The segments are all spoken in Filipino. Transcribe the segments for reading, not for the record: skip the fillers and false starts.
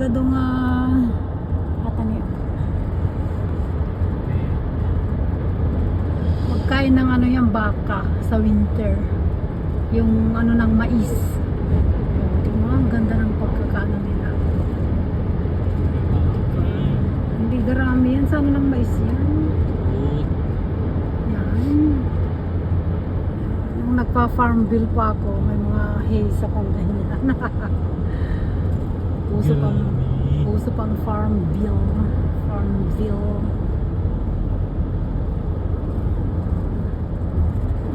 masyadong ata niya. Magkain ng ano yung baka sa winter. Yung ano ng mais. Tingnan mo, ang ganda ng pagkakaano nila. Hindi garami yan. Sa ano ng mais yan? Yan. Nung nagpa-farm bill pa ako, may mga hay sa ganyan. Uso pang farm bill. Farm bill.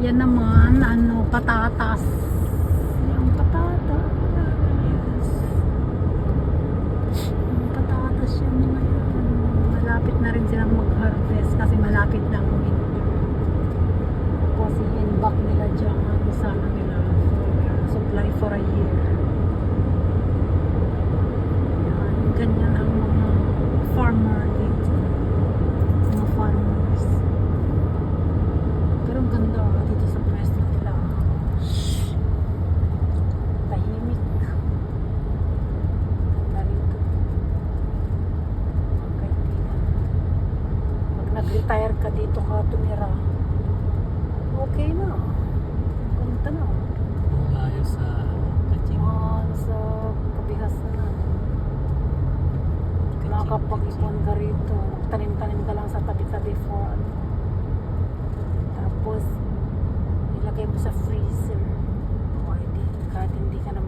Yan naman, ano, patatas. Yung patatas. Yung patatas yun ngayon. Malapit na rin silang mag-harvest kasi malapit na ang winter. Kasi in-back nila dyan. Sana nila supply for a year. Yan, ganyan ang mga farmer dito. Mga farmers. Pero ang ganda dito sa pwesto nila. Tahimik. Ganda rito. Mga kaibigan. Pag nag-retire ka dito ka tumira, okay na. Ganda na. Layo sa Kaching. Sa kabihas na. Makakapag-ipon ka rito. Magtanim-tanim ka lang sa tabi-tabi for ano. Tapos ilagay mo sa freezer. Pwede. Kahit hindi ka na